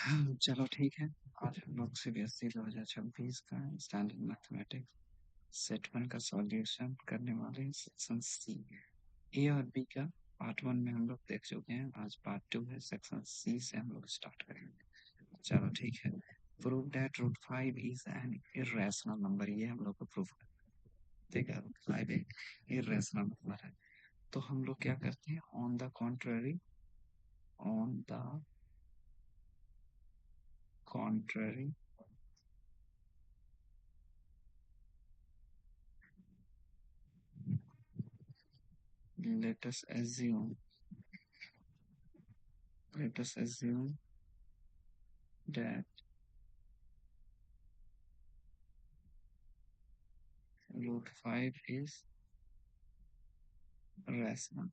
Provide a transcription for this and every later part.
चलो ठीक है। आज हम लोग सीबीएसई 2026 का स्टैंडर्ड मैथमेटिक्स सेट वन का सॉल्यूशन करने वाले हैं। सेक्शन सी ए और बी का पार्ट वन में हम लोग देख चुके हैं। आज पार्ट टू है, सेक्शन सी से हम लोग स्टार्ट करेंगे। चलो ठीक है। Prove that root five is an irrational number, ये हम लोग को प्रूव करना। ठीक है, रूट फाइव एक इरेशनल नंबर है। तो हम लोग क्या करते हैं, on the contrary, on the contrary let us assume let us assume that root 5 is rational।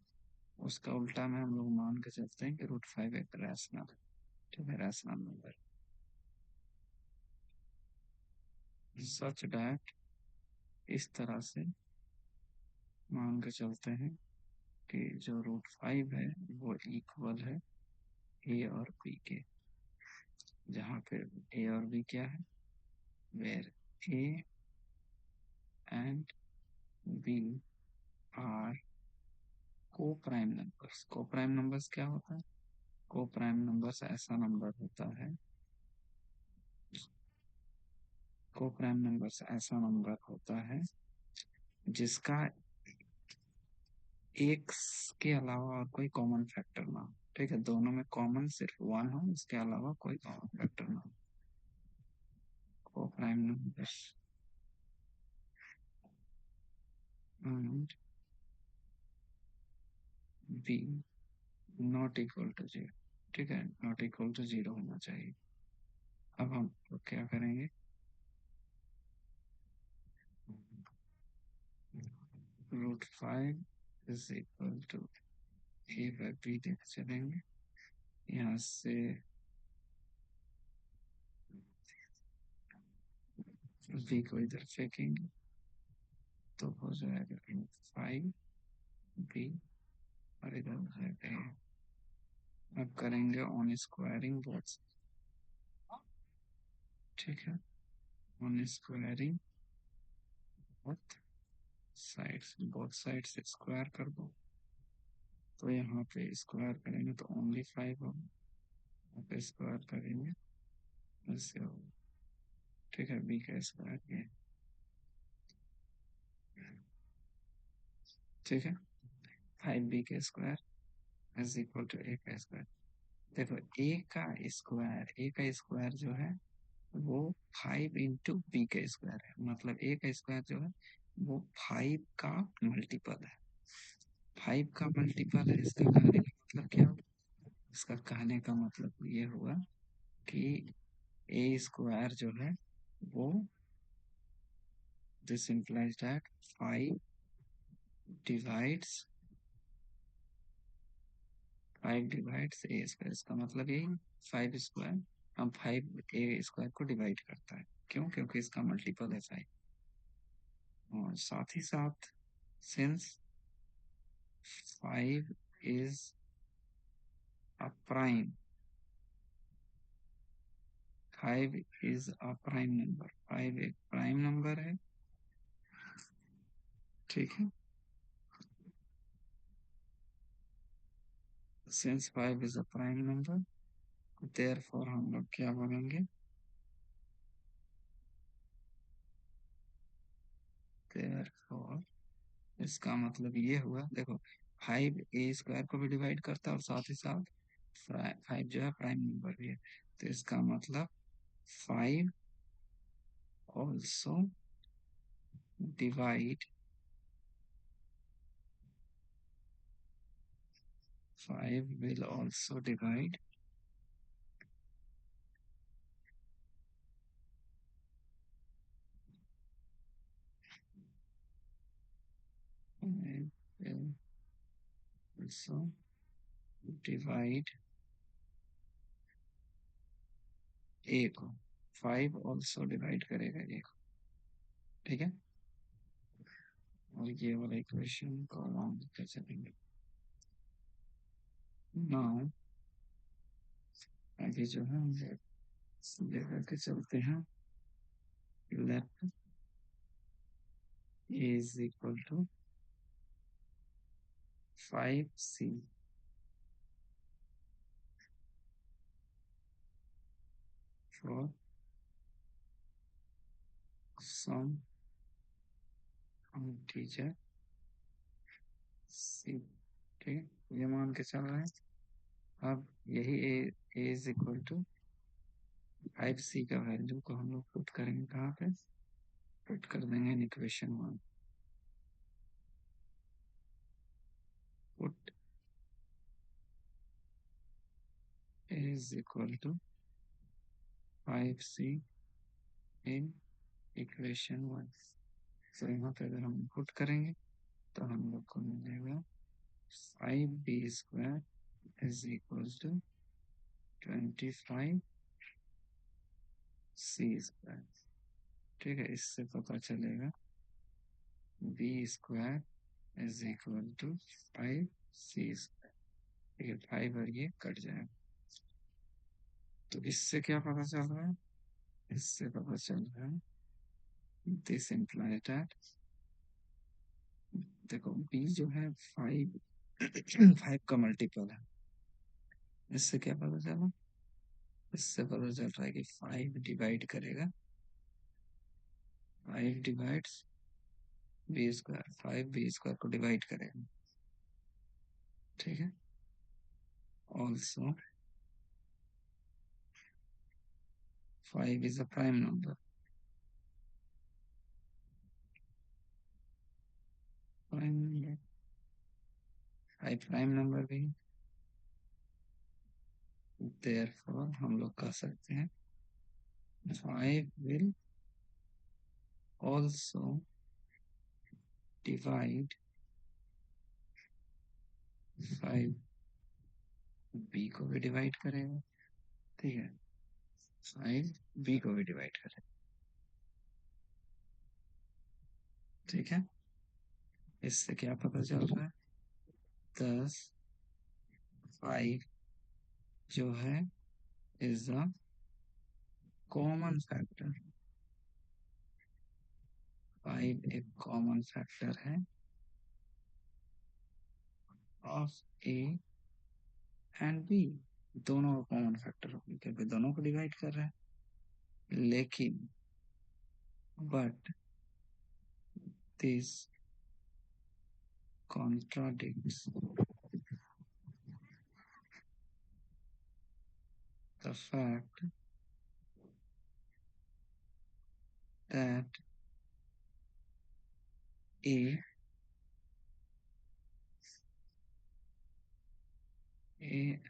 उसका उल्टा में हम लोग मान के चलते हैं कि रूट 5 एक रैशनल, ठीक है, रैशनल नंबर। सच डैट, इस तरह से मान के चलते हैं कि जो रूट 5 है वो इक्वल है ए और बी के, जहाँ पे ए और बी क्या है, where A and B are coprime numbers. Coprime numbers क्या होता है? को प्राइम नंबर्स ऐसा नंबर होता है, को प्राइम नंबर्स ऐसा नंबर होता है जिसका एक के अलावा और कोई कॉमन फैक्टर ना हो। ठीक है, दोनों में कॉमन सिर्फ वन हो, इसके अलावा कोई कॉमन फैक्टर ना हो। Coprime numbers and B not equal to zero. ठीक है, नॉट इक्वल टू जीरो होना चाहिए। अब हम लोग क्या करेंगे, root five is equal to A by B देख चलेंगे। यहाँ से बी को इधर फेंकेंगे तो हो जाएगा रूट फाइव बी, और इधर हो जाएगा ए। अब करेंगे ऑन स्क्वायरिंग बोथ, ठीक है, on squaring both sides square कर दो। तो यहाँ पे स्क्वायर करेंगे तो ओनली फाइव होगा, यहाँ पे स्क्वायर करेंगे ऐसे होगा। ठीक है, बी का स्क्वायर ये, ठीक है, फाइव बी का स्क्वायर इज इक्वल टू ए का स्क्वायर। देखो ए का स्क्वायर जो है वो फाइव इंटू बी का स्क्वायर है, मतलब ए का स्क्वायर जो है वो फाइव का मल्टीपल है। फाइव का मल्टीपल है, इसका कहने का मतलब क्या हुआ? इसका कहने का मतलब ये हुआ कि ए स्क्वायर जो है वो, this implies that 5 divides 5 divides a square. इसका मतलब यही, 5 स्क्वायर हम 5 ए स्क्वायर को डिवाइड करता है। क्यों? क्योंकि इसका मल्टीपल है 5। और साथ ही साथ since 5 is a prime, 5 is a prime number, 5 एक प्राइम नंबर है, ठीक है। Since 5 is a prime number, therefore हम लोग क्या बोलेंगे, therefore इसका मतलब ये हुआ, देखो 5 ए स्क्वायर को भी डिवाइड करता है और साथ ही साथ 5 जो है प्राइम नंबर भी है। तो इसका मतलब 5 also divide 5 will also divide will also divide ए को, 5 ऑल्सो डिवाइड करेगा ए को, ठीक है। और ये वाला इक्वेशन को हम कैसे चलेंगे, नाउ अभी जो है हम लेकर के चलते हैं। Left is equal to 5c for some integer c। ठीक है, ये मान के चल रहा है। अब यही a is equal to 5c का वैल्यू को हम लोग पुट करेंगे कहाँ पे? पुट कर देंगे in equation 1। Put a is equal to 5c in equation 1। तो यहाँ पे अगर हम पुट करेंगे तो हम लोग को मिलेगा 5b² is equal to 25c²। ठीक है, इससे पता चलेगा b² is equal to 5c²। ठीक है, 5 और ये कट जाएगा। तो इससे क्या पता चल रहा है? इससे पता चल रहा है दिस इम्प्लाई दैट, देखो b जो है 5 5 का मल्टीपल है। इससे क्या पता चला? इससे पता चल रहा है कि 5 डिवाइड करेगा, 5 डिवाइड्स b², 5 b² को डिवाइड करेगा। ठीक है, also 5 is a prime number। Prime number, 5 prime number भी, देयरफॉर हम लोग कह सकते हैं 5 will also divide 5 b को भी डिवाइड करेगा। ठीक है, 5 b को भी डिवाइड करेगा। ठीक है, इससे क्या पता चल रहा है? 5 जो है इज अ कॉमन फैक्टर। 5 एक कॉमन फैक्टर है ऑफ a एंड b। दोनों का कॉमन फैक्टर होगी क्योंकि दोनों को डिवाइड कर रहा है। लेकिन but this contradicts the fact that a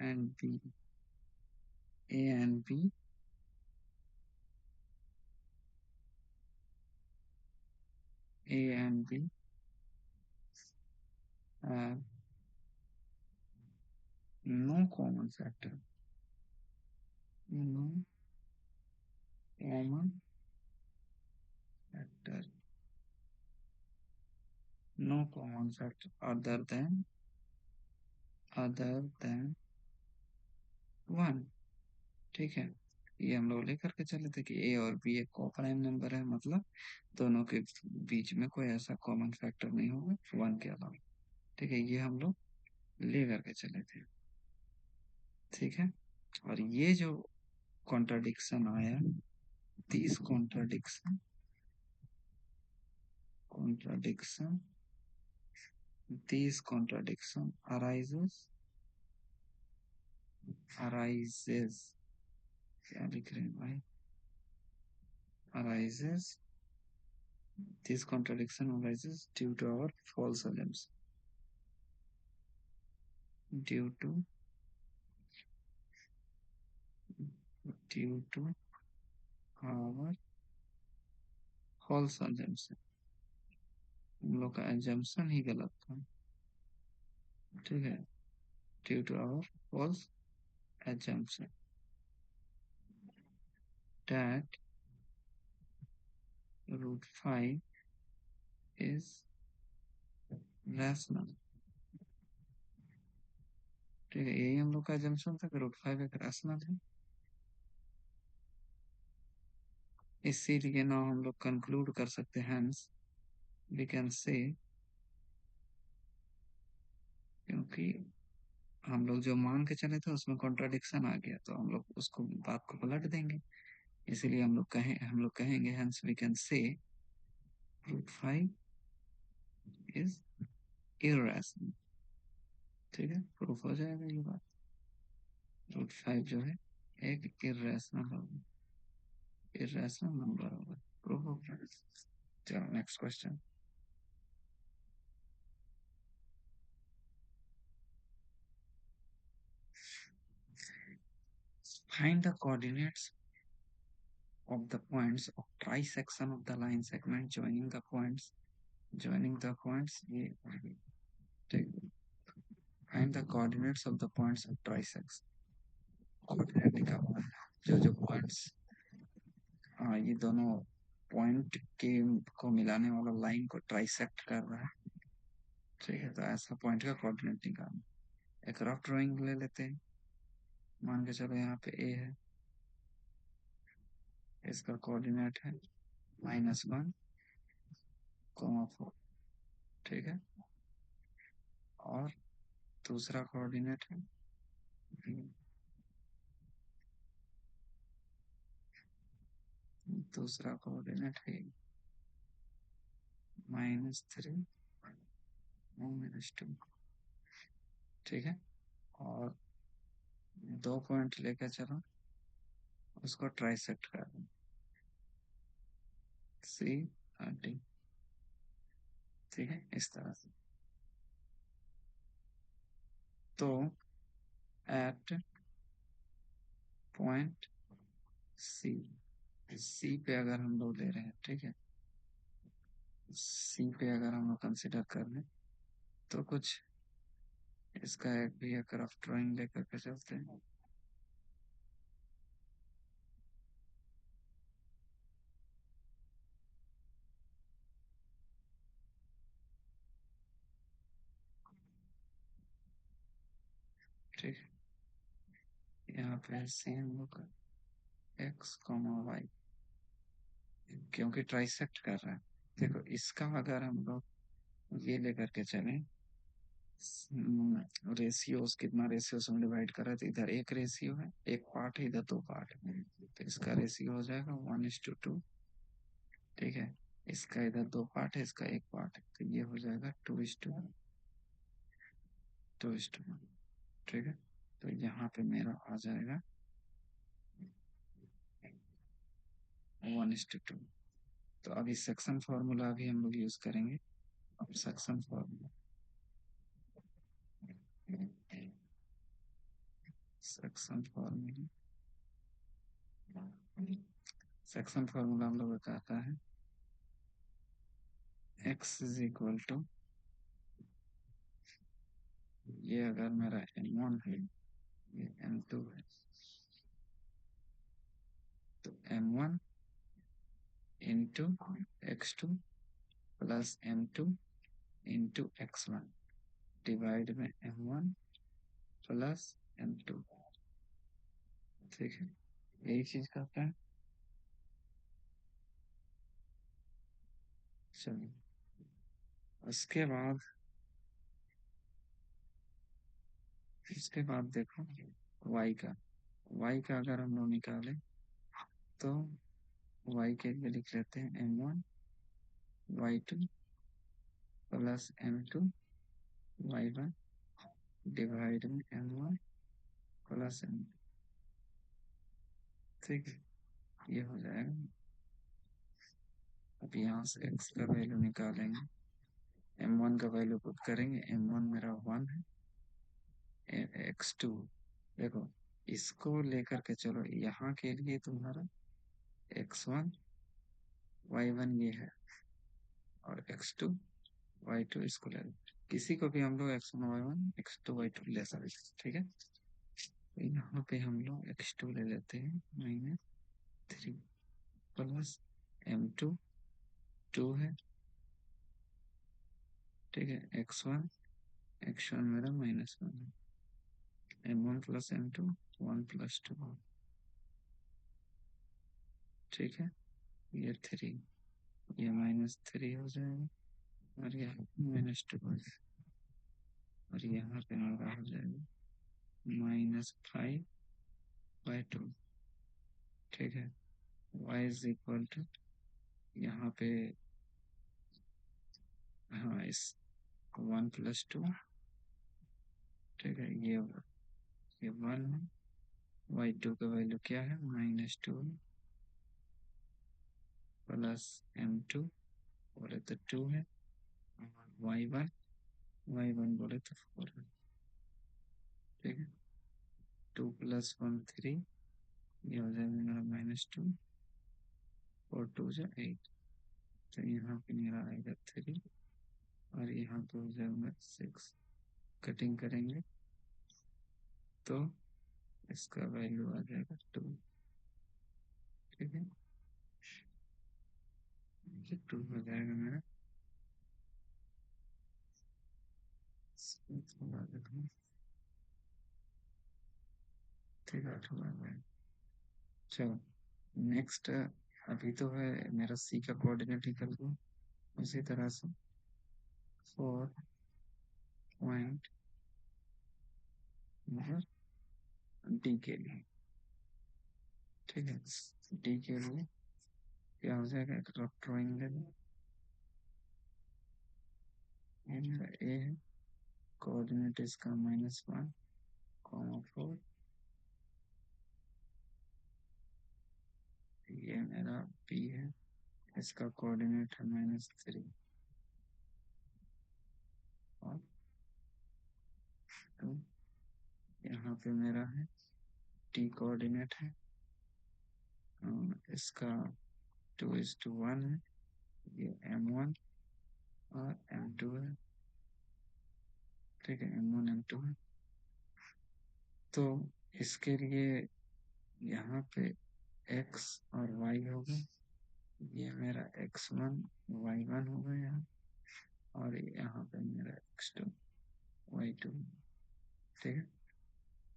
and b a and b a and b have no common factor, no common factor, no common factor other than 1। ठीक है, ये हम लोग लेकर के चले थे कि a और b एक कोप्राइम नंबर है, मतलब दोनों के बीच में कोई ऐसा कॉमन फैक्टर नहीं होगा 1 के अलावा। ठीक है, ये हम लोग ले करके चले थे। ठीक है, और ये जो कॉन्ट्राडिक्शन आया, this contradiction this contradiction arises, क्या लिख रहे हैं भाई? arises this contradiction arises due to our false assumption, due to our false assumption। हम लोग का assumption ही गलत था। ठीक है, due to our false assumption that √5 is rational। ठीक है, यही हम लोग का assumption था कि √5 एक rational है। इसीलिए ना हम लोग कंक्लूड कर सकते हैं, hence we can say, क्योंकि हम लोग जो मान के चले थे उसमें कॉन्ट्राडिक्शन आ गया, तो हम लोग उसको बात को पलट देंगे। इसीलिए हम लोग कहेंगे hence we can say √5 is irrational। ठीक है, प्रूफ हो जाएगा ये बात। √5 जो है एक इरेशनल होगा, इरेशनल नंबर होगा, प्रूफ हो गया। चलो next question. Find the coordinates of the points of trisection of the line segment joining the points A और B। ठीक, find the coordinates of the points of trisection। Coordinate लिखा हुआ है, जो जो पॉइंट्स, हाँ ये दोनों पॉइंट के को मिलाने वाला लाइन को ट्राइसेक्ट कर रहा है। ठीक है, तो ऐसा पॉइंट का कोऑर्डिनेट निकालना। एक रफ ड्राइंग ले लेते हैं। मान के चलो यहाँ पे ए है, इसका कोऑर्डिनेट है -1,4। ठीक है, और दूसरा कोऑर्डिनेट है दूसरा कोऑर्डिनेट है -3 -2। ठीक है, और दो पॉइंट लेकर चलो, उसको ट्राइसेक्ट कर दो, सी और डी। ठीक है, इस तरह से। तो एट पॉइंट सी, सी पे अगर हम लोग ले रहे हैं, ठीक है, सी पे अगर हम लोग कंसिडर कर लें, तो कुछ इसका एक भी एक रफ ड्राइंग लेकर के चलते हैं। ठीक है, यहाँ पे सी हम लोग एक्स कॉमा वाई, क्योंकि ट्राइसेक्ट कर रहा है। देखो इसका अगर हम लोग ये लेकर के चलें, रेशियोज कितना रेशियो में डिवाइड कर रहा है, तो इधर एक रेशियो है, एक पार्ट है, इधर दो पार्ट है, तो इसका रेशियो हो जाएगा 1:2। ठीक है, इसका इधर दो पार्ट है, इसका एक पार्ट है, तो ये हो जाएगा 2:1। ठीक है, तो यहाँ पे मेरा आ जाएगा 1:2। तो अभी सेक्शन फॉर्मूला अभी हम लोग यूज करेंगे। अब section formula, section formula section formula हम लोग का आता है x इज इक्वल टू, ये अगर मेरा m1 है, ये m2 है, तो m1 into x2 plus m2 into x1 divide में m1 प्लस m2। ठीक है, यही चीज करता है। चलिए, उसके बाद देखो y का अगर हम लोग निकालें, तो y के लिए लिख लेते हैं m1 y2 plus m2 y1 divide में m1 प्लस m। ठीक है, ये हो जाएगा। अब यहाँ से x का वैल्यू निकालेंगे, m1 का वैल्यू पुट करेंगे, m1 मेरा 1 है, x2, देखो इसको लेकर के चलो, यहाँ के लिए तुम्हारा x1 y1 ये है, और x2 y2 इसको ले लो। किसी को भी हम लोग x1 y1 x2 y2 ले सकते हैं। ठीक है, तो यहाँ पे हम लोग x2 ले लेते हैं -3 प्लस m2 2 है। ठीक है, x1 मेरा -1 है, m1 प्लस m2 1 प्लस 2। ठीक है, ये 3, ये -3 हो जाएगा और ये -2 हो जाएगा और यहाँ पे मेरा हो जाएगा -5/2। ठीक है, y इज इक्वल टू यहाँ पे, हाँ, इस 1+2। ठीक है, ये 1 है, y2 का वैल्यू क्या है, -2 प्लस m2 बोले तो 2 है, और y1 बोले तो 4 है। ठीक है, 2 + 1 3, ये हो जाएगा मेरा -2 और 2 से 8, तो यहाँ पे मेरा आएगा 3 और यहाँ पे हो जाएगा 6। कटिंग करेंगे तो इसका वैल्यू आ जाएगा 2। ठीक है, ये 2 हो जाएगा मेरा। ठीक है, 2 आ जाएगा। चलो नेक्स्ट, अभी तो है मेरा सी का कोऑर्डिनेट निकल गया, उसी तरह से 4 पॉइंट डी के लिए। ठीक है, डी के लिए क्या हो जाएगा, एक रफ ड्राइंग ले लो। ये मेरा ए है, कोऑर्डिनेट इसका -1, 4। ये मेरा बी है, इसका कोऑर्डिनेट है -3 और 2। यहाँ पे मेरा है टी कोऑर्डिनेट है, इसका 2:1 है, ये m1 और m2 है। ठीक है, m1 m2 है, तो इसके लिए यहाँ पे x और y होगा, ये मेरा x1 y1 होगा यहाँ, और यहाँ पे मेरा x2 y2। ठीक है,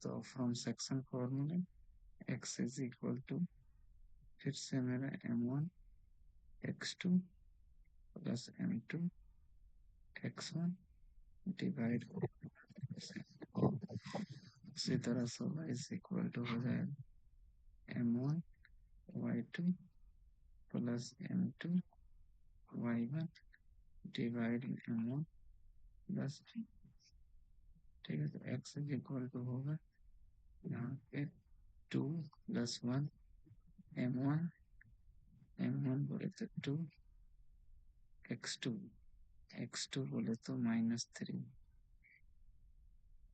तो from section formula x is equal to, फिर से मेरा m1 x2 plus m2 x1 divide, उसी तरह से y इज इक्वल टू हो जाएगा m1 y2 plus m2 y1 divide m1 plus. ठीक है, तो x इज इक्वल टू होगा यहाँ पे 2 + 1 m1 बोले तो 2, x2 बोले तो -3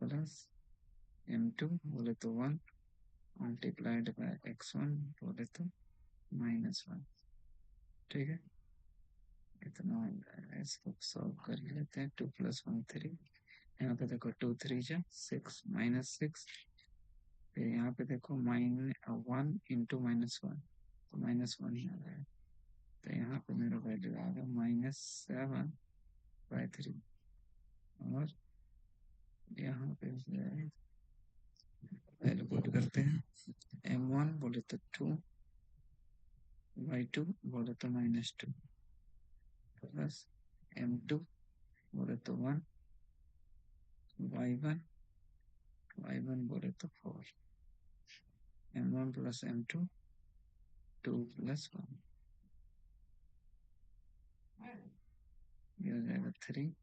प्लस m2 बोले तो 1 मल्टीप्लाइड बाय x1 बोले तो -1। ठीक है, इतना इसको सॉल्व कर लेते हैं। 2 + 1 3, यहाँ पे देखो 2 3 जा 6 -6, फिर यहाँ पे देखो -1 × -1 तो -1 ही आ गया, तो यहाँ पे मेरा वैल्यू आ गया -7/3। और यहाँ पे वैल्यू पुट करते हैं, m1 बोले तो 2, y2 बोले तो -2 प्लस m2 बोले तो 1, y1 बोले तो 4, m1 प्लस m2 2 + 1, ये हो जाएगा 3,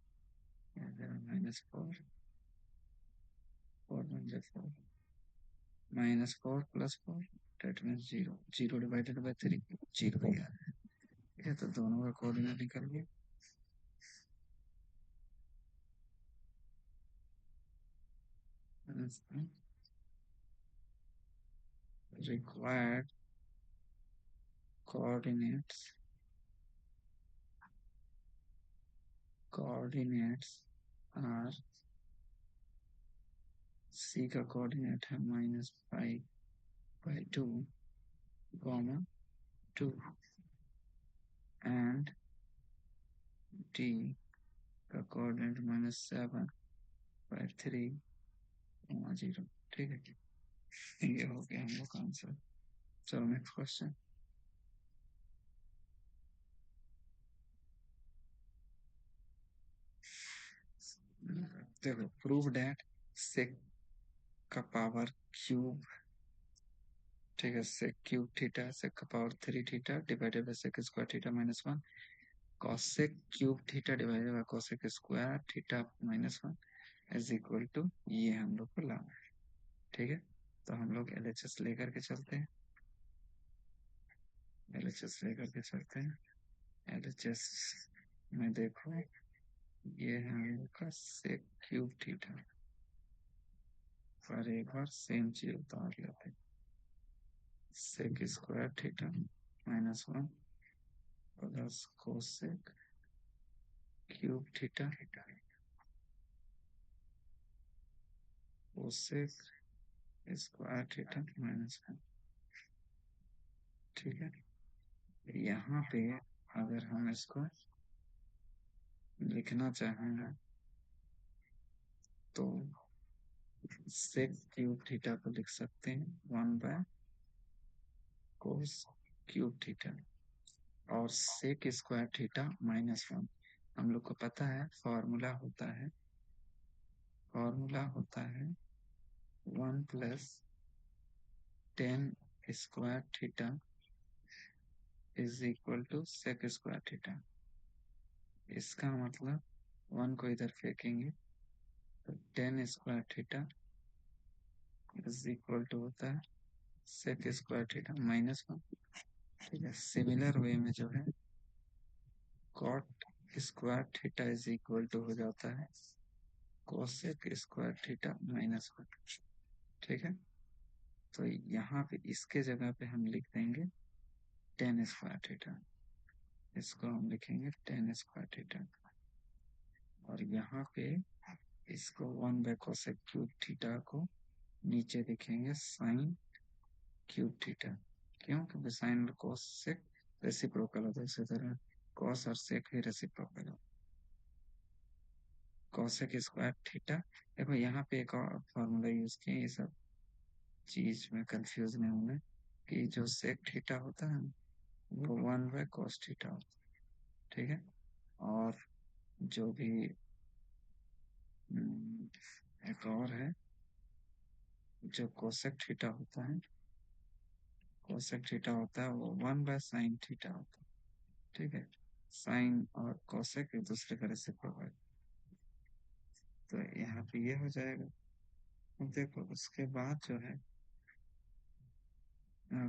ये हो जाएगा -4, 4 1 जा 4, -4 + 4 that means 0, 0 divided by 3 0 ही आ रहा है। ये तो दोनों का कोऑर्डिनेट निकल गया। required coordinates are, C का कोऑर्डिनेट है -5/2, 2 एंड D का कोऑर्डिनेट -7/3, 0। ठीक है, ये हो गया हम लोग का आंसर। चलो नेक्स्ट क्वेश्चन। देखो प्रूव दैट सेक का पावर क्यूब, ठीक है, सेक क्यूब थीटा सेक का power 3 theta divided by sec square theta minus 1 cosec cube theta divided by cosec square theta minus 1 is equal to, ये हम लोग को लाना है। ठीक है, तो हम लोग एलएचएस लेकर के चलते हैं, एलएचएस लेकर के चलते हैं। एलएचएस में देखो ये है हम लोग का सेक क्यूब थीटा, पर एक बार सेम चीज उतार लेते हैं। Sec square theta minus 1 plus cosec cube theta cosec square theta minus 1। ठीक है, यहाँ पे अगर हम इसको लिखना चाहेंगे तो सेक क्यूब थीटा को लिख सकते हैं 1 बाय कोस क्यूब थीटा, और सेक स्क्वायर थीटा माइनस 1 हम लोग को पता है फॉर्मूला होता है 1 plus tan square theta is equal to sec square theta. इसका मतलब 1 को इधर फेंकेंगे तो tan square theta is equal to होता है सेक स्क्वायर थीटा माइनस 1। ठीक है, सिमिलर वे में जो है cot square theta is equal to हो जाता है कोसेक स्क्वायर थीटा माइनस 1। ठीक है, तो यहाँ पे इसके जगह पे हम लिख देंगे टेन स्क्वायर थीटा, इसको हम लिखेंगे टेन स्क्वायर थीटा, और यहाँ पे इसको 1 बाय कोसेक क्यूब थीटा को नीचे लिखेंगे साइन क्यूब थीटा। क्यों? क्योंकि साइन और कोस से रेसिप्रोकल होता है, इसी तरह कॉस और सेक भी रेसिप्रोकल होता है। कॉसेक स्क्वायर थीटा, देखो यहाँ पे एक और फॉर्मूला यूज किए, ये सब चीज में कंफ्यूज नहीं होना, कि जो सेक थीटा होता है वो 1 बाय कॉस थीटा होता है। ठीक है, और जो भी एक और है जो कोसेक थीटा होता है, कोसेक थीटा होता है वो 1 बाय साइन थीटा होता है। ठीक है, साइन और कोसेक एक दूसरे का रेसिप्रोकल, तो यहाँ पे ये हो जाएगा। अब देखो उसके बाद जो है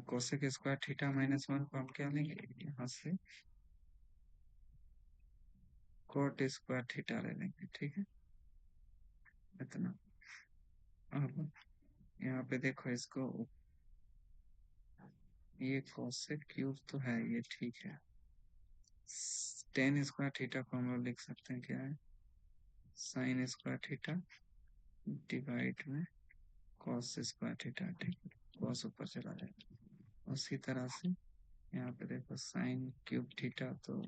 कोसेक स्क्वायर थीटा माइनस 1 को हम क्या लेंगे, यहाँ से कोट स्क्वायर थीटा ले लेंगे। ठीक है, इतना। अब यहाँ पे देखो इसको, ये कोसेक क्यूब तो है, ये ठीक है। टेन स्क्वायर थीटा को हम लोग लिख सकते हैं क्या है, साइन स्क्वायर थीटा डिवाइड में कॉस स्क्वायर थीटा। ठीक है, कॉस ऊपर चला जाएगा। उसी तरह से यहाँ पे देखो साइन क्यूब थीटा तो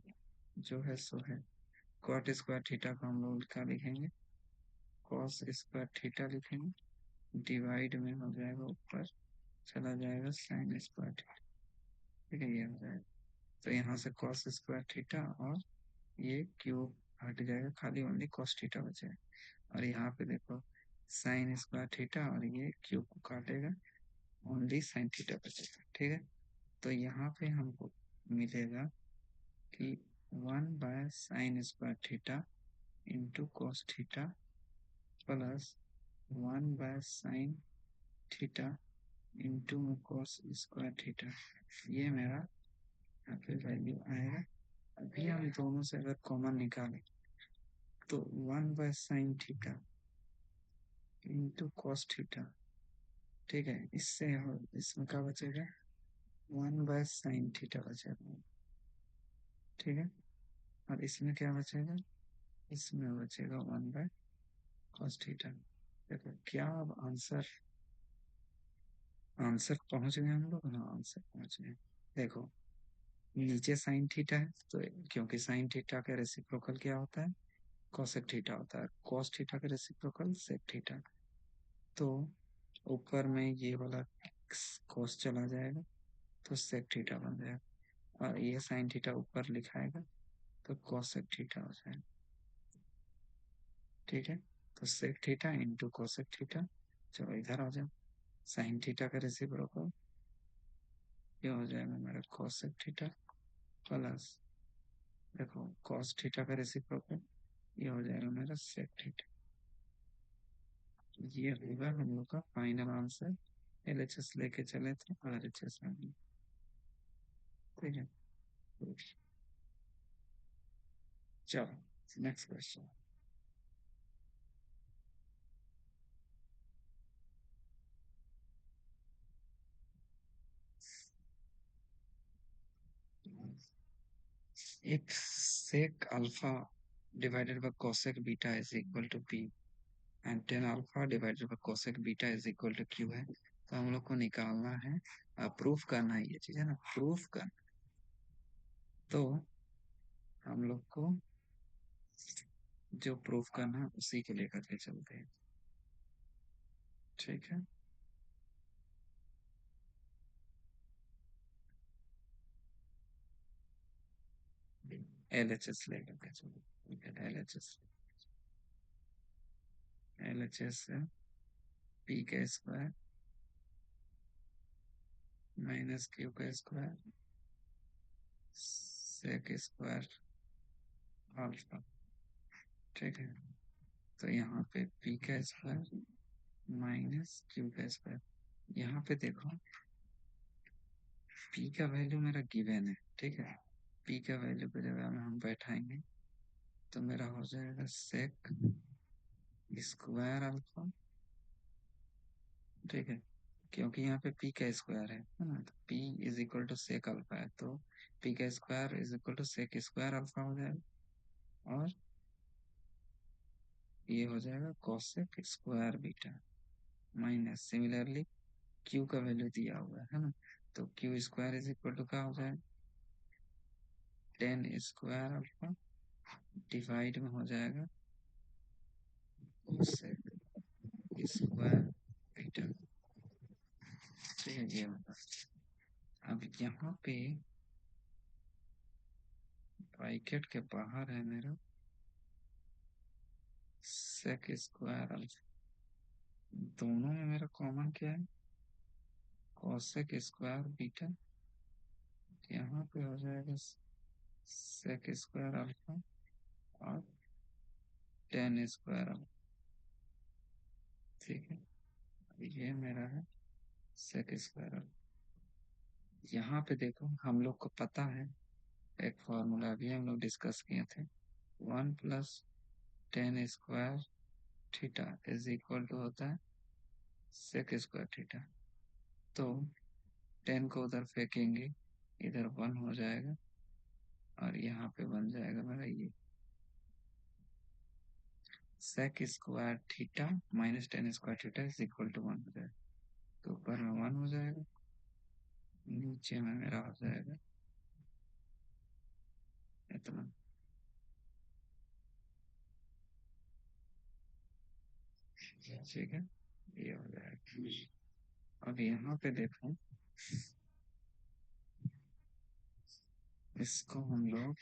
जो है सो है, कॉट स्क्वायर थीटा को हम लोग क्या लिखेंगे, कॉस स्क्वायर थीटा लिखेंगे, डिवाइड में हो जाएगा ऊपर चला जाएगा साइन स्क्वायर थीटा। ठीक है, ये हो जाएगा, तो यहाँ से कॉस स्क्वायर थीटा और ये क्यूब हट जाएगा, खाली ओनली कॉस थीटा बचेगा। और यहाँ पे देखो साइन स्क्वायर थीटा और ये क्यूब को काटेगा, ओनली साइन थीटा बचेगा। ठीक है, तो यहाँ पे हमको मिलेगा कि 1 by sine square theta into cos theta plus 1 by sine theta into cos square theta, ये मेरा यहाँ पे वैल्यू आएगा। अभी हम दोनों से अगर कॉमन निकालें तो 1 by sine theta into cos theta, ठीक है, इससे इसमें क्या बचेगा, 1 बाय साइन थीटा बचेगा। ठीक है, और इसमें क्या बचेगा, इसमें बचेगा 1 बाय कॉस थीटा। देखो क्या अब आंसर आंसर पहुंच गए हम लोग, हाँ आंसर पहुंच गए। देखो नीचे साइन थीटा है, तो क्योंकि साइन थीटा का रेसिप्रोकल क्या होता है, कोसेक थीटा होता है, कॉस थीटा का रेसिप्रोकल सेक थीटा, तो ऊपर में ये वाला कॉस चला जाएगा तो सेक थीटा बन जाएगा, और ये साइन थीटा ऊपर लिखाएगा तो कोसेक थीटा हो जाएगा। ठीक है, तो sec theta into cosec theta. चलो इधर आ जाओ, साइन थीटा का रेसिप्रोकल ये हो जाएगा मेरा कोसेक थीटा प्लस, देखो कॉस थीटा का रेसिप्रोकल ये हो जाएगा मेरा सेक थीटा। ये होगा हम लोग का फाइनल आंसर। एलएचएस लेके चले थे आरएचएस में। ठीक है, चलो next question. if sec alpha divided by cosec beta is equal to p and tan alpha divided by cosec beta is equal to q है, तो हम लोग को निकालना है, प्रूफ करना है, ये चीज है ना, प्रूफ करना। तो हम लोग को जो प्रूफ करना है उसी के लेकर के चलते हैं। ठीक है, एलएचएस लेकर के चलो। एलएचएस, एलएचएस है पी का स्क्वायर माइनस क्यू का स्क्वायर सेक स्क्वायर अल्फा। ठीक है, तो यहाँ पे पी का स्क्वायर माइनस क्यू का स्क्वायर। यहाँ पे देखो पी का वैल्यू मेरा गिवन है। ठीक है, पी का वैल्यू को जब हम बैठाएंगे तो मेरा हो जाएगा सेक स्क्वायर अल्फा। ठीक है, क्योंकि यहाँ पे पी का स्क्वायर है ना, तो P is equal to sec alpha है, तो पी का square is equal to sec square alpha हो जाएगा। और ये हो जाएगा cosec square beta minus similarly Q का वैल्यू दिया हुआ है ना, तो Q square is equal to क्या हो जाएगा, टेन स्क्वायर अल्फा डिवाइड में हो जाएगा कोसेक स्क्वायर बीटा। ठीक है, ये होगा। अब यहाँ पे ब्रैकेट के बाहर है मेरा सेक स्क्वायर अल्फा, दोनों में मेरा कॉमन क्या है, कोसेक स्क्वायर बीटा। यहाँ पे हो जाएगा सेक स्क्वायर अल्फा और टेन स्क्वायर अल्फा। ठीक है, ये मेरा है सेक स्क्वायर अल्फा। यहाँ पे देखो हम लोग को पता है, एक फॉर्मूला भी हम लोग डिस्कस किए थे, one plus tan square theta is equal to होता है सेक स्क्वायर थीटा। तो टेन को उधर फेंकेंगे, इधर वन हो जाएगा और यहाँ पे बन जाएगा मेरा ये sec square theta minus tan square theta is equal to one हो जाएगा। तो ऊपर में वन हो जाएगा, नीचे में मेरा हो जाएगा इतना। ठीक है, ये हो जाएगा। अब यहाँ पे देखो, इसको हम लोग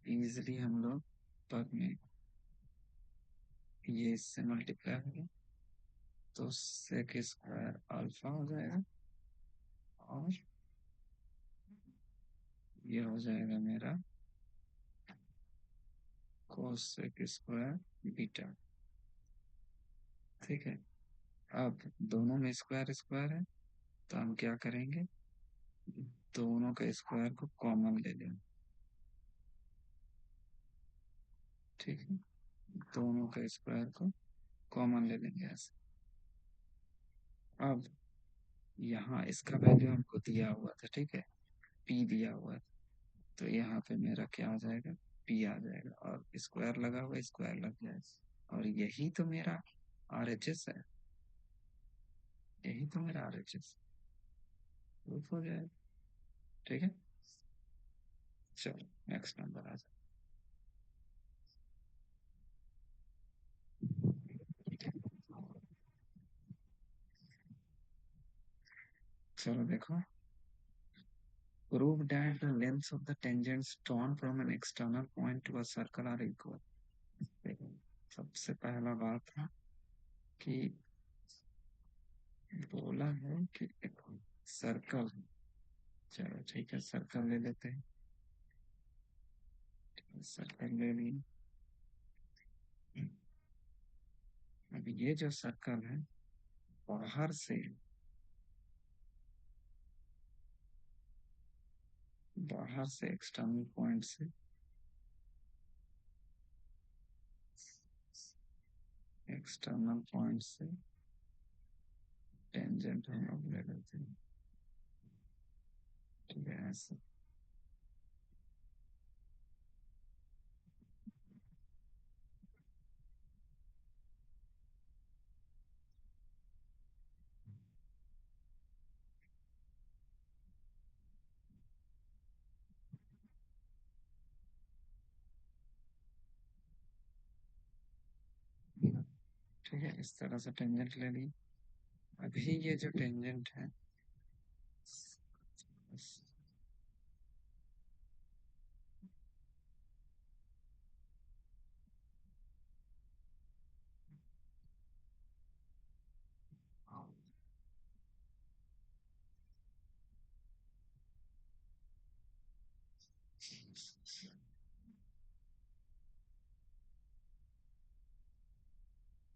इजिली हम लोग पद में ये इससे मल्टीप्लाई करें तो सेक स्क्वायर अल्फा हो जाएगा और ये हो जाएगा मेरा कोसेक स्क्वायर बीटा। ठीक है, अब दोनों में स्क्वायर स्क्वायर है, तो हम क्या करेंगे, दोनों का स्क्वायर को कॉमन ले लेंगे। ठीक है, दोनों का स्क्वायर को कॉमन ले लेंगे ऐसे। अब यहाँ इसका वैल्यू हमको दिया हुआ था, ठीक है, पी दिया हुआ था, तो यहाँ पे मेरा क्या आ जाएगा, पी आ जाएगा और स्क्वायर लगा हुआ स्क्वायर लग जाएगा। और यही तो मेरा आरएचएस है, यही तो मेरा आरएचएस प्रूफ हो जाएगा। ठीक है, चलो नेक्स्ट नंबर आ जाए। चलो देखो, prove that the lengths of the tangents drawn from an external point to a circle are equal। सबसे पहला बात है कि बोला है कि एक सर्कल, चलो ठीक है सर्कल ले लेते हैं, सर्कल ले ली। अब ये जो सर्कल है बाहर से, बाहर से एक्सटर्नल पॉइंट से, एक्सटर्नल पॉइंट से टेंजेंट हम लोग ले लेते हैं, ठीक है ऐसे। ठीक है इस तरह से टेंजेंट ले ली। अभी ये जो टेंजेंट है,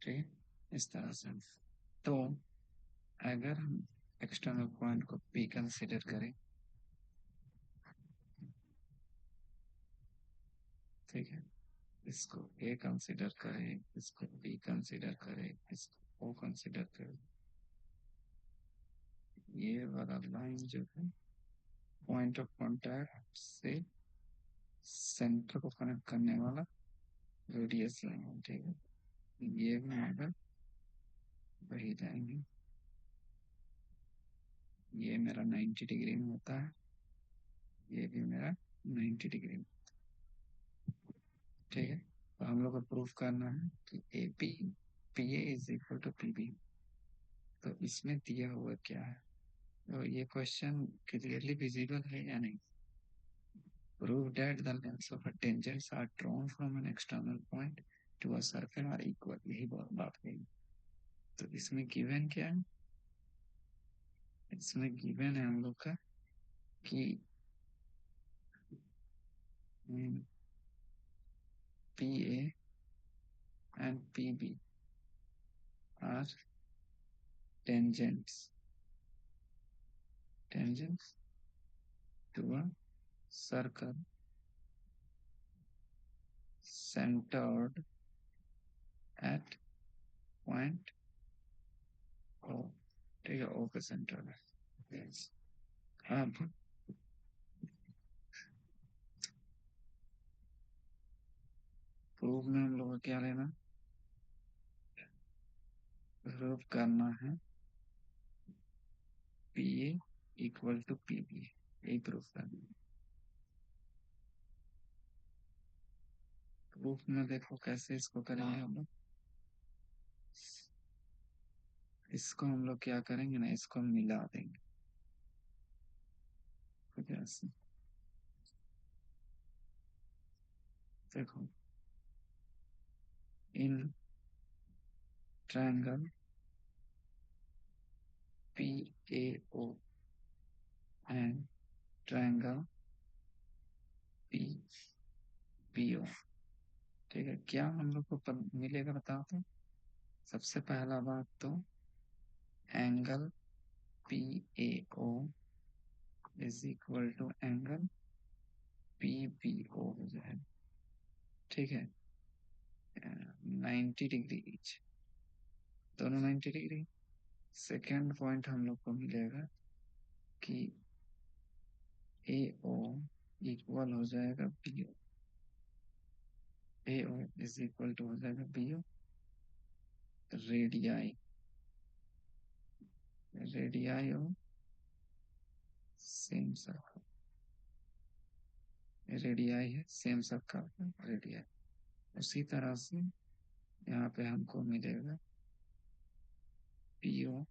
ठीक है इस तरह से। तो अगर हम एक्सटर्नल पॉइंट को P कंसिडर करें, ठीक है, इसको A कंसिडर करें, इसको B कंसिडर करें, इसको O कंसिडर करें, ये वाला लाइन जो है पॉइंट ऑफ कांटेक्ट से सेंटर को कनेक्ट करने वाला रेडियस लाइन है, ठीक है। ये भी मगर वही जाएंगे, ये मेरा 90 डिग्री में होता है, ये भी मेरा 90 डिग्री में, ठीक है। तो हम लोग को प्रूफ करना है कि A P P A is equal to P B. तो इसमें दिया हुआ क्या है, तो ये क्वेश्चन क्लियरली विजिबल है या नहीं। Prove that the lengths of a tangents are drawn from an external point to a circle are equal, यही बात है। तो इसमें गिवन क्या है, इसमें गिवन है हम लोग का कि P A and P B are tangents, tangents to a circle centered at point O, ठीक है O पे सेंटर है। अब प्रूफ में हम लोग को क्या लेना, प्रूफ करना है P A equal to P B, यही प्रूफ करना है। प्रूफ में देखो कैसे इसको करेंगे हम लोग, इसको हम लोग क्या करेंगे ना, इसको मिला देंगे, तो कैसे देखो, in triangle P A O and triangle P P O, ठीक है, क्या हम लोग को मिलेगा बताओ तो। सबसे पहला बात तो angle P A O is equal to angle P P O हो जाए, ठीक है, 90 डिग्री ईच, दोनों 90 डिग्री। सेकेंड पॉइंट हम लोग को मिलेगा कि ए ओ इक्वल हो जाएगा B O, A O is equal to हो जाएगा B O radii, radii O same circle, radii है सेम सर्कल रेडियाई। उसी तरह से यहाँ पे हमको मिलेगा P O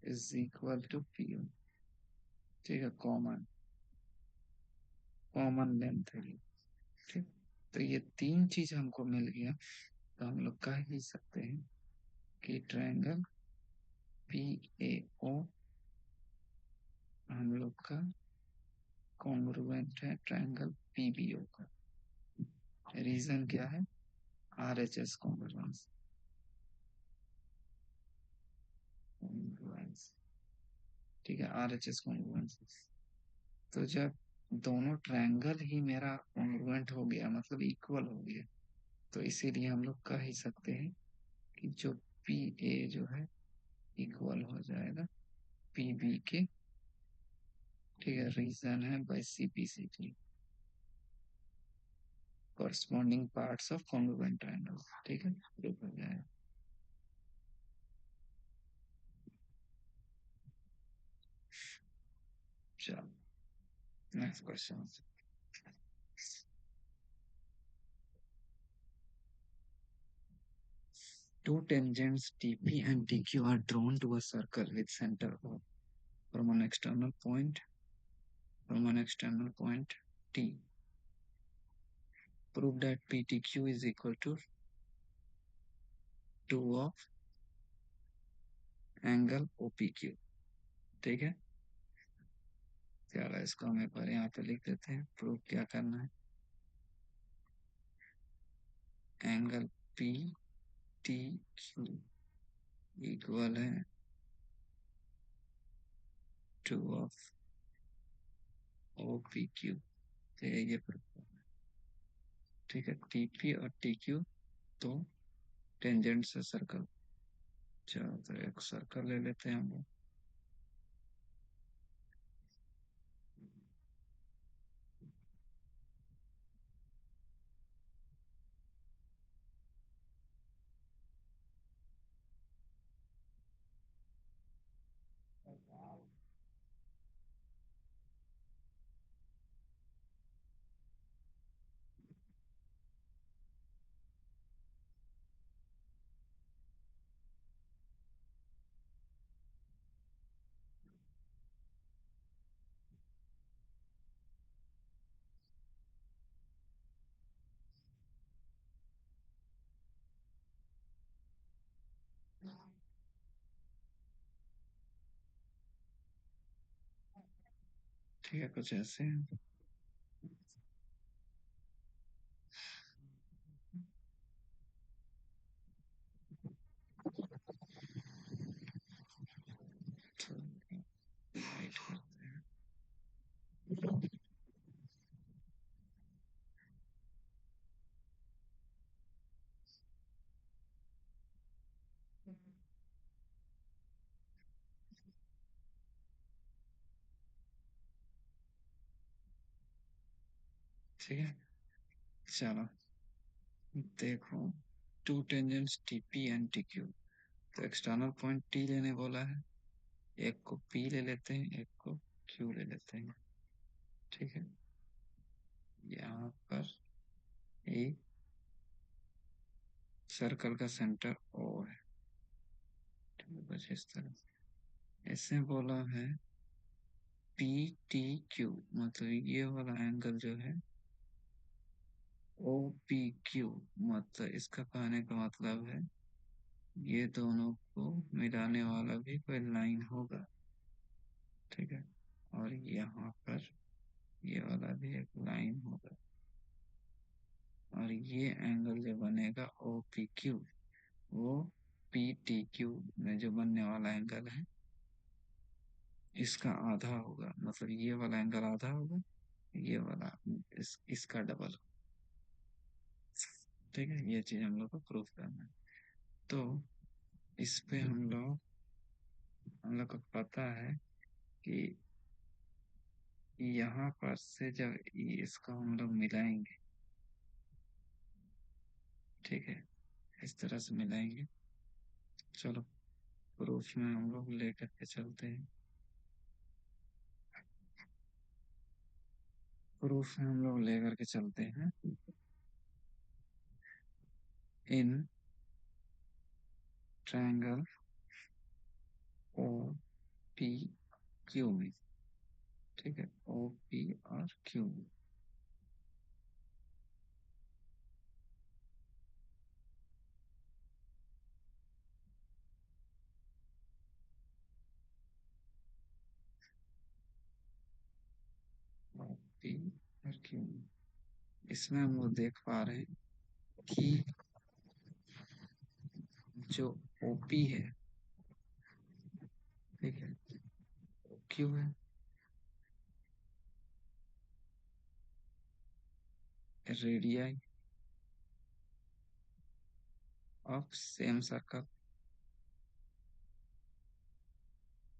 is equal to P O, ठीक है, कॉमन कॉमन लेंथ है, ठीक। तो ये तीन चीज हमको मिल गया, तो हम लोग कह ही सकते हैं कि ट्रायंगल पी ए ओ हम लोग का कॉन्ग्रुएंट है ट्रायंगल पीबीओ का। रीजन क्या है? RHS congruence. ठीक है, आरएचएस कॉन्ग्रुएंस। तो जब दोनों ट्रायंगल ही मेरा कॉन्ग्रुएंट हो गया मतलब इक्वल हो गया, तो इसीलिए हम लोग कह ही सकते हैं कि जो पी ए जो है इक्वल हो जाएगा पी बी के। ठीक है, रीजन है by CPCT, corresponding parts of congruent triangle। ठीक है, प्रूफ हो जाएगा। चलो next question. Two tangents TP and TQ are drawn to a circle with center O from an external point T. Prove that PTQ is equal to 2 of angle OPQ। ठीक है, चलो इसको हम एक बार यहाँ पे लिख देते हैं। प्रूफ क्या करना है? Angle P T Q equal है 2 ऑफ ओ पी क्यू। ठीक है, ये प्रूफ। ठीक है, टी पी और टी क्यू तो टेंजेंट से सर्कल। चलो तो एक सर्कल ले लेते हैं हम लोग। ठीक है, कुछ ऐसे हैं। तो राइट करते हैं। ठीक है, चलो देखो, to tangents TP and TQ. तो एक्सटर्नल पॉइंट टी लेने बोला है, एक को पी ले लेते हैं, एक को क्यू ले लेते हैं। ठीक है, यहाँ पर एक सर्कल का सेंटर ओ है। ठीक है, बस इस तरह ऐसे बोला है पी टी क्यू मतलब ये वाला एंगल जो है ओ पी क्यू, मतलब इसका कहने का मतलब है ये दोनों को मिलाने वाला भी कोई लाइन होगा। ठीक है, और यहाँ पर ये वाला भी एक लाइन होगा, और ये एंगल जो बनेगा ओ पी क्यू वो पी टी क्यू में जो बनने वाला एंगल है इसका आधा होगा। मतलब ये वाला एंगल आधा होगा, ये वाला इसका डबल। ठीक है, ये चीज हम लोग को प्रूफ करना है। तो इस पे हम लोग को पता है कि यहाँ पर से जब इसको हम लोग मिलाएंगे, ठीक है, इस तरह से मिलाएंगे। चलो प्रूफ में हम लोग लेकर के चलते हैं। प्रूफ में हम लोग लेकर के चलते हैं in triangle O P Q में। ठीक है, ओ पी और क्यू में। पी और क्यू। इसमें हम लोग देख पा रहे हैं कि जो ओपी है, ठीक है, क्यू है, रेडियाई ऑफ सेम सर्कल,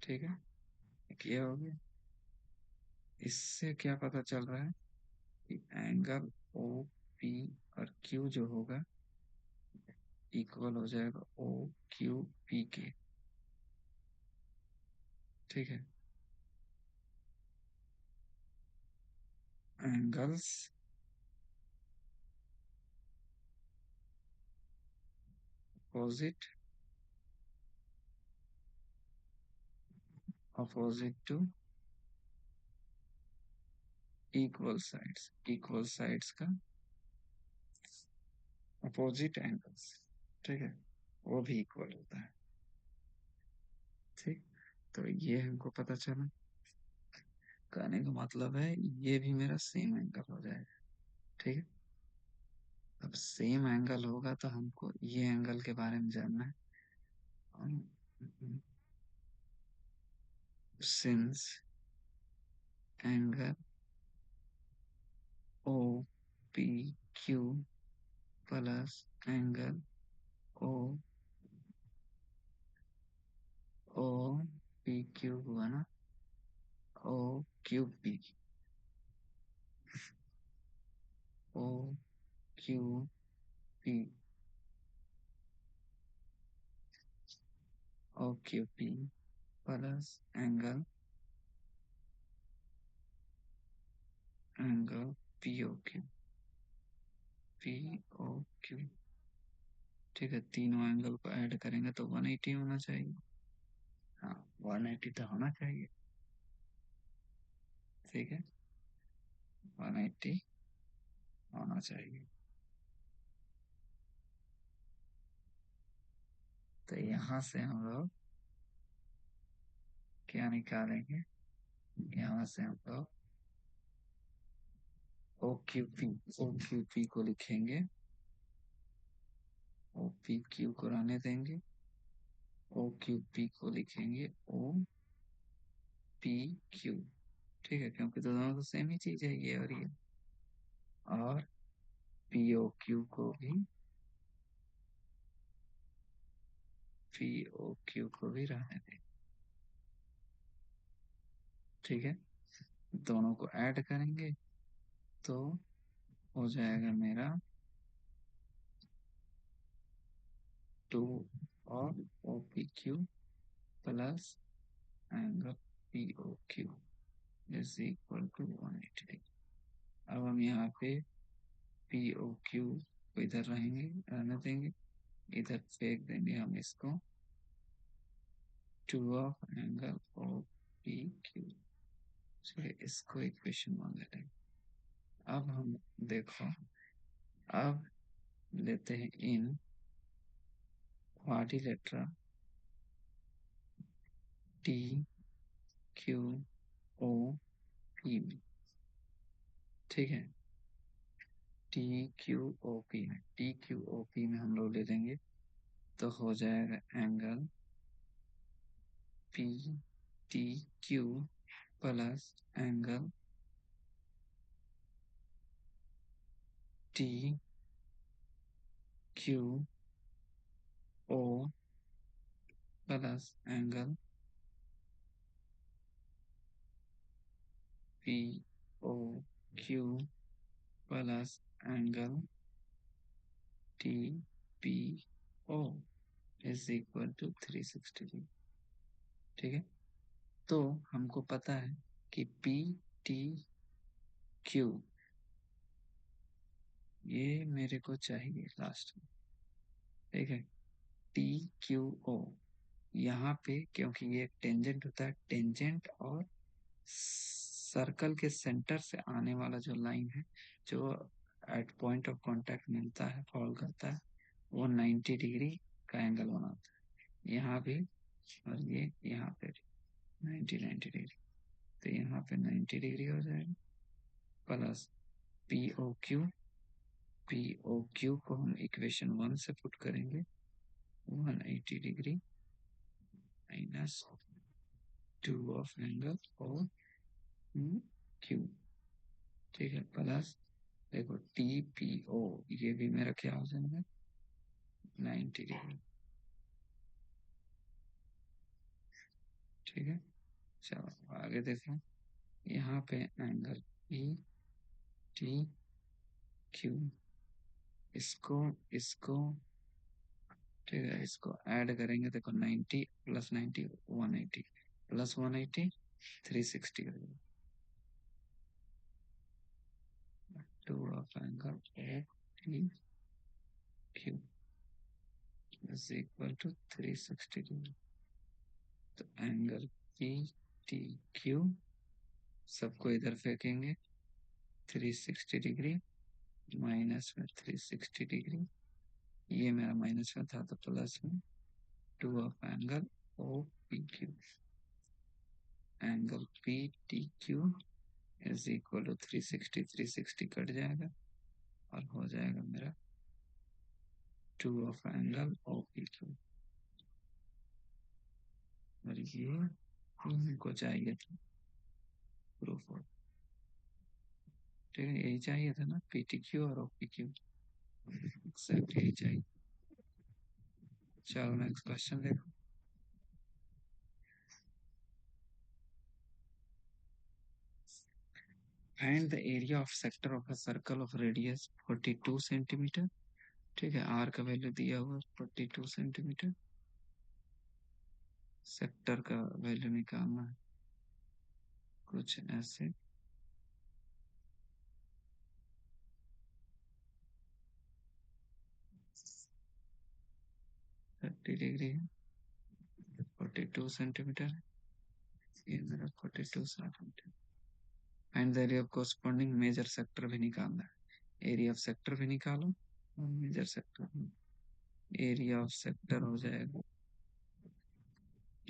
ठीक है, ये हो गया। इससे क्या पता चल रहा है कि एंगल ओ पी और क्यू जो होगा इक्वल हो जाएगा ओ क्यू पी के, ठीक है। Angles opposite opposite to equal sides का अपोजिट एंगल्स, ठीक है, वो भी इक्वल होता है, ठीक। तो ये हमको पता चला। कहने का मतलब है ये भी मेरा सेम एंगल हो जाएगा, ठीक है। अब सेम एंगल होगा तो हमको ये एंगल के बारे में जानना है। Since angle O P Q plus angle O O P Q हुआ ना, O Q P, O Q P, O Q P plus angle angle P O Q, P O Q, ठीक है। तीनों एंगल को ऐड करेंगे तो 180 होना चाहिए। हाँ, 180 तो होना चाहिए, ठीक है, 180 होना चाहिए। तो यहाँ से हम लोग क्या निकालेंगे, यहाँ से हम लोग ओ क्यू पी को लिखेंगे, ओ पी क्यू को रहने देंगे, ओ क्यू पी को लिखेंगे ओ पी क्यू, ठीक है, क्योंकि तो दोनों तो सेम ही चीज है, ये और ये। और पी ओ क्यू को भी, पी ओ क्यू को भी रहने देंगे, ठीक है। दोनों को ऐड करेंगे तो हो जाएगा मेरा 2 और O P Q plus angle P O Q is equal to 180। अब हम यहाँ पे पी ओ क्यू को इधर रहने देंगे, इधर फेंक देंगे हम इसको, 2 of angle O P Q, चलिए इसको इक्वेशन मान लेते हैं। अब हम देखो, अब लेते हैं in quadrilateral T Q O P में, ठीक है। टी क्यू ओ पी में, टी क्यू ओ पी में हम लोग ले लेंगे तो हो जाएगा angle P T Q plus angle T Q O plus angle P O Q plus angle T P O is equal to 360, ठीक है। तो हमको पता है कि पी टी क्यू ये मेरे को चाहिए लास्ट में, ठीक है। टी क्यू ओ यहाँ पे क्योंकि ये टेंजेंट होता है, टेंजेंट और सर्कल के सेंटर से आने वाला जो लाइन है, जो एट पॉइंट ऑफ कांटेक्ट मिलता है, फॉल करता है, वो 90 डिग्री का एंगल बनाता है यहाँ भी, और ये यहाँ पे 90 डिग्री, तो यहाँ पे 90 डिग्री हो जाएगा, plus P O Q, P O Q को हम इक्वेशन 1 से पुट करेंगे 180 degree minus 2 of angle O Q, ठीक है, प्लस देखो टी पी ओ, ये भी मेरा क्या हो जाएगा 90 डिग्री, ठीक है। चलो आगे देखो, यहाँ पे एंगल ई टी क्यू, इसको इसको ठीक है, इसको ऐड करेंगे, देखो 90 प्लस 90 180 प्लस 180 360 हो जाएगा, 2 of angle O T Q is equal to 360 degree. तो एंगल पी टी क्यू सबको इधर फेंकेंगे 360 डिग्री माइनस में 360 डिग्री, ये मेरा माइनस में था तो प्लस में 2 of angle O P Q, angle P T Q is equal to 360, 360 cut जाएगा और हो जाएगा मेरा 2 of angle O P Q, और ये हमको चाहिए था प्रूफ हो, ठीक है, यही चाहिए था ना, पी टी क्यू और ओ पी क्यू, एग्जैक्ट यही चाहिए। चलो नेक्स्ट क्वेश्चन देखो, find the area of sector of a circle of radius 42 centimetre, ठीक है, आर का वैल्यू दिया हुआ 42 सेंटीमीटर, सेक्टर का वैल्यू निकालना है कुछ ऐसे, 30 डिग्री है, 42 सेंटीमीटर है, ये मेरा 42 centimetre, and the area of corresponding major sector भी निकालना है, एरिया ऑफ सेक्टर भी निकालो और major sector, area of sector हो जाएगा,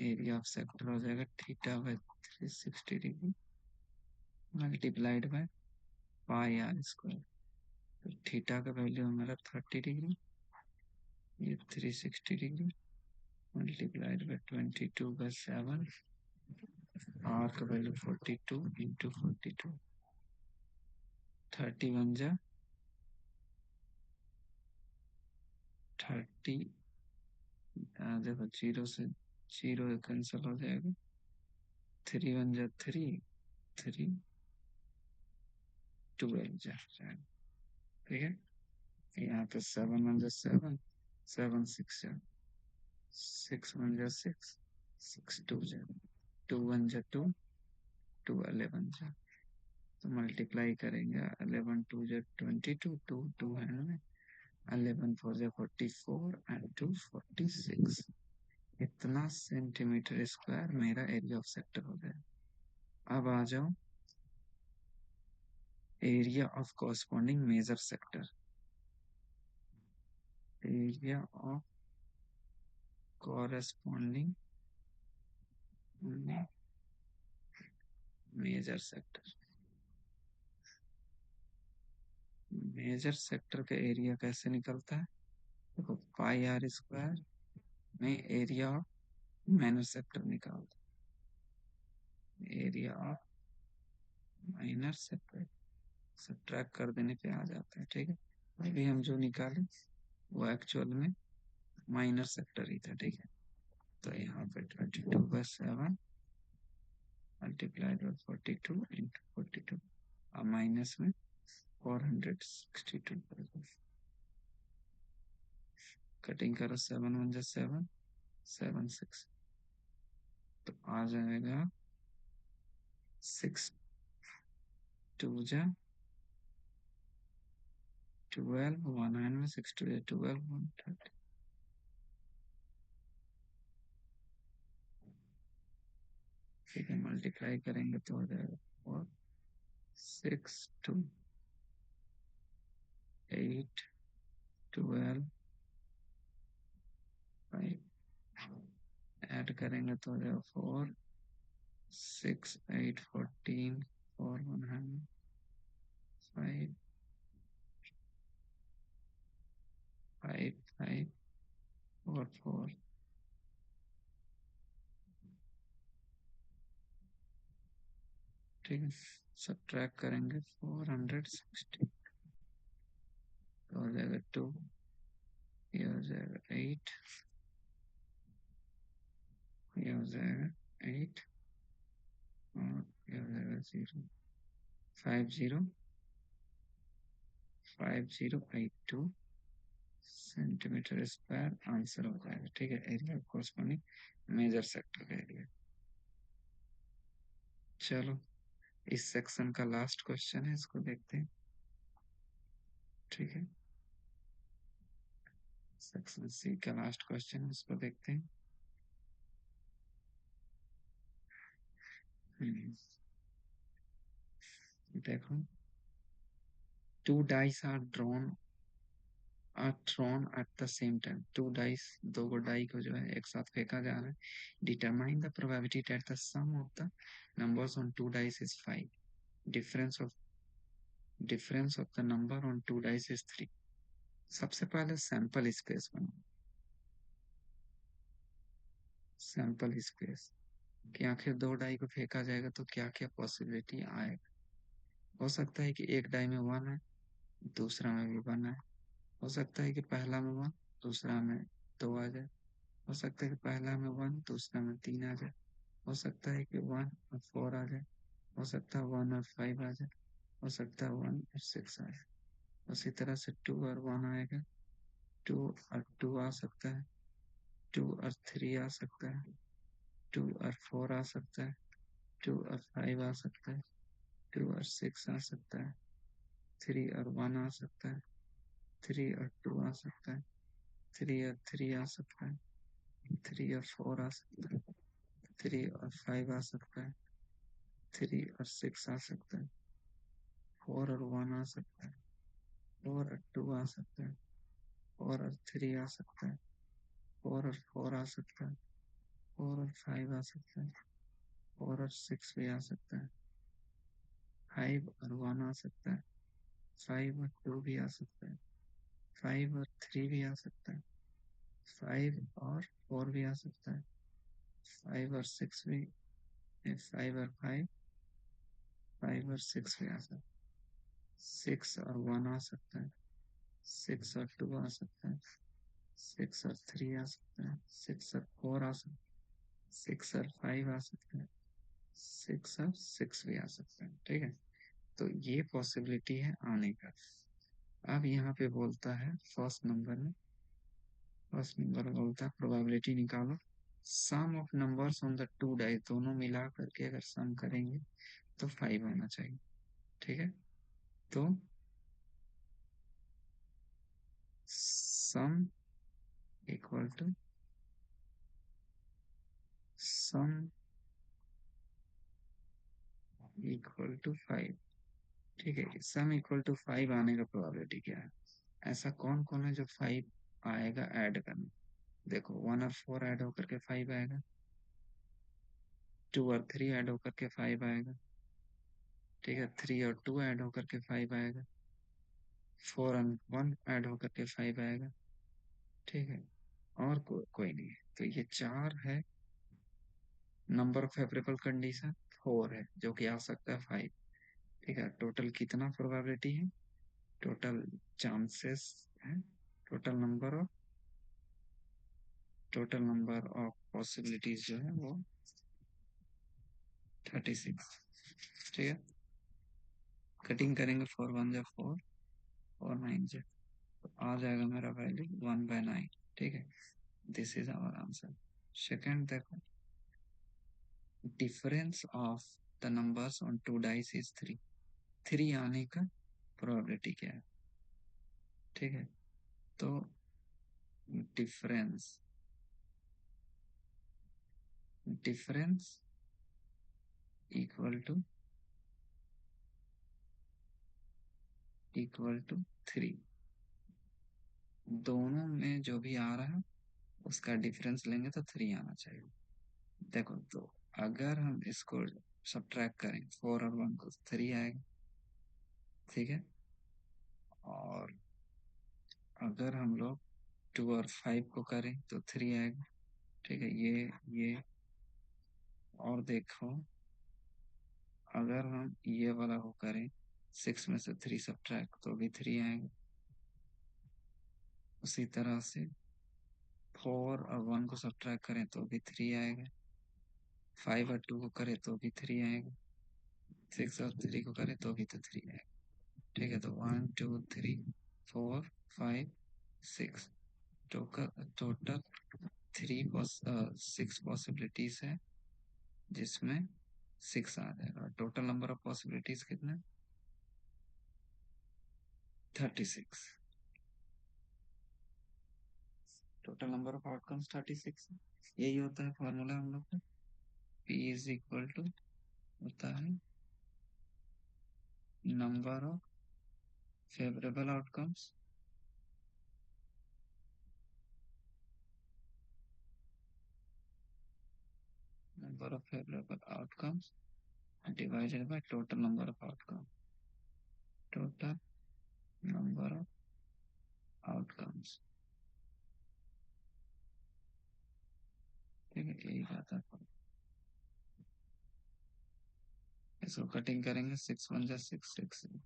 एरिया ऑफ सेक्टर हो जाएगा theta by 360 degree multiplied by pi r square, तो थीटा का वैल्यू हमारा 30 डिग्री, ये 360 डिग्री मल्टीप्लाइड बाय 22/7, आर का वैल्यू 42 इंटू 42, 31 जा 30, देखो जीरो से जीरो कैंसिल हो जाएगा, 3 1 जा 3 3 12 जा, ठीक है, यहाँ पे 7 1 जा 7 7 6 जा 6 1 जा 6 6 2 जा 2 1 जा 2 2 11 जा, तो मल्टीप्लाई करेंगे 11 2 जा 22 2 2 है ना, 11 4 जा 44 एंड 2 46, इतना सेंटीमीटर स्क्वायर मेरा एरिया ऑफ सेक्टर हो गया। अब आ जाओ area of corresponding major sector, area of corresponding major sector, major sector का एरिया कैसे निकलता है, देखो पाई आर स्क्वायर में एरिया ऑफ माइनर सेक्टर निकालते, area of minor sector subtract कर देने पे आ जाता है, ठीक है, अभी हम जो निकाले वो एक्चुअल में माइनर सेक्टर ही था, ठीक है, तो यहाँ पे 22/7 मल्टीप्लाइड बाय 42 इंटू 42, अब माइनस में 462, कटिंग करो 7 1 जा 7 7 6, तो आ जाएगा 6 2 जा 12 1 में 6 2 जा 12 130, ठीक है, मल्टीप्लाई करेंगे तो हो जाएगा 4 6 2 8 12 5, ऐड करेंगे तो हो जाएगा 4 6 8 14 4 100, five five five four four. ठीक है, सब्ट्रैक्ट करेंगे 460, तो हो जाएगा 2, ये हो जाएगा 8, ये हो जाएगा 8, और ये हो जाएगा 0, 50 5082 सेंटीमीटर स्क्वायर आंसर हो जाएगा। ठीक है, एरिया कॉरस्पॉन्डिंग मेजर सेक्टर का एरिया। चलो, इस सेक्शन का लास्ट क्वेश्चन है, इसको देखते हैं। ठीक है, सेक्शन सी का लास्ट क्वेश्चन है, इसको देखते हैं। देखो, two dice are thrown at the same time. Two dice, दो गो डाई को जो है एक साथ फेंका जा रहा है। Determine the probability that the sum of the numbers on two dice is 5. Difference of the number on two dice is 3. सबसे पहले सैंपल स्पेस बनाओ। सैंपल स्पेस कि आखिर दो डाई को फेंका जाएगा तो क्या क्या पॉसिबिलिटी आएगा। हो सकता है कि एक डाई में 1 है, दूसरा में भी 1 है। हो सकता है कि पहला में 1, दूसरा में 2 आ जाए। हो सकता है कि पहला में 1, दूसरा में 3 आ जाए। हो सकता है कि 1 और 4 आ जाए। हो सकता है 1 और 5 आ जाए। हो सकता है 1 और 6 आ जाए। उसी तरह से 2 और 1 आएगा, 2 और 2 आ सकता है, 2 और 3 आ सकता है, 2 और 4 आ सकता है, 2 और 5 आ सकता है, 2 और 6 आ सकता है, 3 और 1 आ सकता है, 3 और 2 आ सकता है, 3 और 3 आ सकता है, 3 और 4 आ सकता है, 3 और 5 आ सकता है, 3 और 6 आ सकता है, 4 और 1 आ सकता है, 4 और 2 आ सकता है, 4 और 3 आ सकता है, 4 और 4 आ सकता है, 4 और 5 आ सकता है, 4 और 6 भी आ सकता है, 5 और 1 आ सकता है, 5 और 2 भी आ सकता है, 5 और 3 भी आ सकता है, 5 और 4 भी आ सकता है, 5 और 6 भी, 5 और 5, 5 और 6 भी आ सकता है, 6 और 1 आ सकता है, 6 और 2 आ सकता है, 6 और 3 आ सकता है, 6 और 4 आ सकता है, 6 और 5 आ सकता है, 6 और 6 भी आ सकता है। ठीक है, तो ये पॉसिबिलिटी है आने का। अब यहाँ पे बोलता है फर्स्ट नंबर बोलता है प्रोबेबिलिटी निकालो। Sum of numbers on the two dice, दोनों मिला करके अगर सम करेंगे तो 5 होना चाहिए। ठीक है, तो sum equal to sum equal to 5। ठीक है, सम इक्वल टू 5 आने का प्रोबेबिलिटी क्या है। ऐसा कौन कौन है जो 5 आएगा ऐड करना। देखो, 1 और 4 ऐड होकर के 5 आएगा, 2 और 3 ऐड होकर के 5 आएगा। ठीक है, 3 और 2 ऐड होकर के 5 आएगा, 4 और 1 ऐड होकर के 5 आएगा। ठीक है, और कोई नहीं है, तो ये 4 है। नंबर ऑफ फेवरेबल कंडीशन 4 है, जो कि आ सकता है 5। ठीक है, टोटल कितना प्रोबेबिलिटी है, टोटल चांसेस है, टोटल नंबर ऑफ पॉसिबिलिटीज जो है वो 36। ठीक है, कटिंग करेंगे 4 1 जा 4 और 9 जा, तो आ जाएगा मेरा वैल्यू 1/9। ठीक है, this is our answer. Second देखो, difference of the numbers on two dice is 3। 3 आने का प्रोबेबिलिटी क्या है। ठीक है, तो डिफरेंस डिफरेंस इक्वल टू 3। दोनों में जो भी आ रहा है उसका डिफरेंस लेंगे तो 3 आना चाहिए। देखो, तो अगर हम इसको सब्ट्रैक्ट करें 4 और 1 को, 3 आएगा। ठीक है। और अगर हम लोग 2 और 5 को करें तो 3 आएगा। ठीक है, ये। और देखो, अगर हम ये वाला को करें 6 में से 3 सब्ट्रैक्ट तो भी 3 आएगा। उसी तरह से 4 और 1 को सब्ट्रैक्ट करें तो भी 3 आएगा। 5 और 2 को करें तो भी 3 आएगा। 6 और 3 को करें तो भी तो 3 आएगा। ठीक है, तो 1 2 3 4 5 6 टोटल 6 पॉसिबिलिटीज है, जिसमें 6 आ जाएगा। टोटल नंबर ऑफ पॉसिबिलिटीज कितना? 36। Total number of outcomes 36। यही होता है फॉर्मूला हम लोग का। P इज इक्वल टू होता है number of favourable outcomes divided by total number of outcome. Total number of outcomes. ठीक है, यही बात है। इसको कटिंग करेंगे, 6 1 6 6।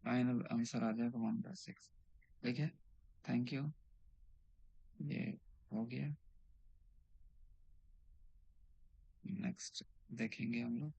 फाइनल आंसर आ जाएगा 1/6। ठीक है, थैंक यू। ये हो गया। नेक्स्ट देखेंगे हम लोग।